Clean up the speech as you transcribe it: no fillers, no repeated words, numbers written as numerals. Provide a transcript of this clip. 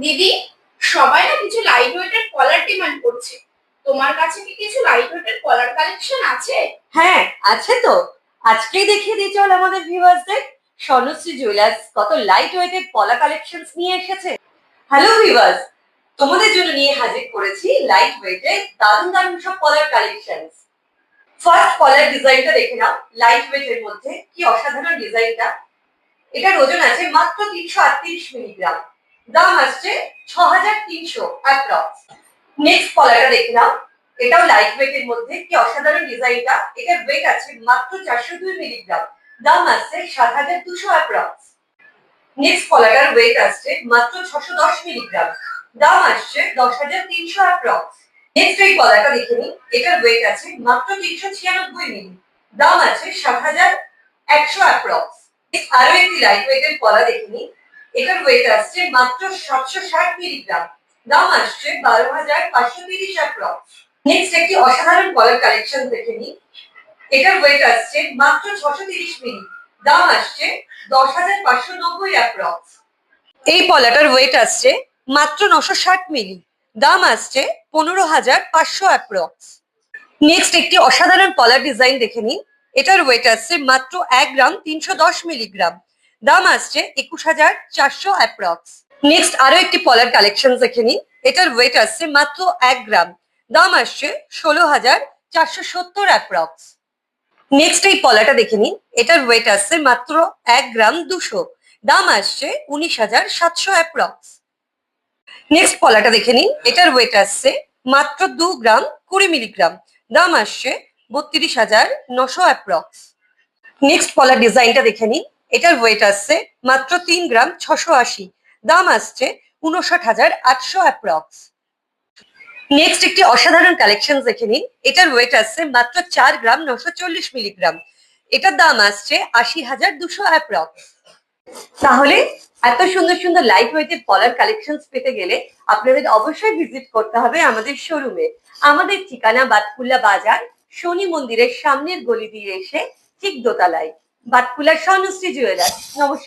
দিদি, সবাই না কিছু লাইট ওয়েটের কলার ডিমান্ড করছে। তোমার কাছে কি কিছু লাইট ওয়েটের কলার কালেকশন আছে? হ্যাঁ, আছে তো। আজকেই দেখিয়ে দিই চল আমাদের ভিউয়ার্সদের। স্বর্ণশ্রী জুয়েলার্স কত লাইট ওয়েটেড পলা কালেকশনস নিয়ে এসেছে। হ্যালো ভিউয়ার্স, তোমাদের জন্য নিয়ে হাজির করেছি লাইট ওয়েটেড দারুণ দারুণ সব পলার কালেকশনস। ফার্স্ট পলার ডিজাইনটা দেখে নাও, লাইট ওয়েটের মধ্যে কি অসাধারণ ডিজাইনটা। এটার ওজন আছে মাত্র 338 মিলিগ্রাম। দাম আসছে 6300 অ্যাপ্রক্স। নেক্সট পলাটা দেখে নাও, এটাও লাইট ওয়েট এর মধ্যে কি অসাধারণ ডিজাইনটা। এটার ওয়েট আছে মাত্র 402 মিলিগ্রাম। দাম আসছে 7200 অ্যাপ্রক্স। নেক্সট পলাটার ওয়েট আসছে মাত্র 610 মিলিগ্রাম। দাম আসছে 10300 অ্যাপ্রক্স। নেক্সট এই পলাটা দেখে নিন, এটার ওয়েট আছে মাত্র 396 মিলি। দাম আছে 7100 অ্যাপ্রক্স। আরো একটি লাইট ওয়েট এর পলা দেখে নিন, এটার ওয়েট আসছে মাত্র 760 মিলিগ্রাম। দাম আসছে 12530 অ্যাপ্রক্স। নেক্সট একটি অসাধারণ পলার কালেকশন দেখে নিন, এটার ওয়েট আসছে মাত্র 630 মিলি। দাম আসছে 10590 অ্যাপ্রক্স। এই পলাটার ওয়েট আসছে মাত্র 960 মিলি। দাম আসছে 15500 অ্যাপ্রক্স। নেক্সট একটি অসাধারণ পলার ডিজাইন দেখে নিন, এটার ওয়েট আসছে মাত্র 1 গ্রাম 310 মিলিগ্রাম। দাম আসছে 21400 অ্যাপ্রক্স। নেক্সট আরো একটি পলার কালেকশন দেখে নিন, এটার ওয়েট আসছে মাত্র 1 গ্রাম। দাম আসছে 16470 অ্যাপ্রক্স। নেক্সট এই পলাটা দেখে নিন, এটার ওয়েট আসছে মাত্র 1 গ্রাম 200। দাম আসছে 19700 অ্যাপ্রক্স। নেক্সট পলাটা দেখে নিন, এটার ওয়েট আসছে মাত্র 2 গ্রাম 20 মিলিগ্রাম। দাম আসছে 32900 অ্যাপ্রক্স। নেক্সট পলার ডিজাইনটা দেখে নিন, এটার ওয়েট আসছে মাত্র 3 গ্রাম 680। দাম আসছে 59800 অ্যাপ্রক্স। নেক্সট একটি অসাধারণ কালেকশন দেখে নিন, এটার ওয়েট আসছে মাত্র 4 গ্রাম 940 মিলিগ্রাম। এটার দাম আসছে 80200 অ্যাপ্রক্স। তাহলে এত সুন্দর সুন্দর লাইট ওয়েটেড পলার কালেকশন পেতে গেলে আপনাদের অবশ্যই ভিজিট করতে হবে আমাদের শোরুমে। আমাদের ঠিকানা বাতকুল্লা বাজার, শনি মন্দিরের সামনের গলি দিয়ে এসে ঠিক দোতলায়, বাতকুল্লা স্বর্ণশ্রী জুয়েলার্স। নমস্কার।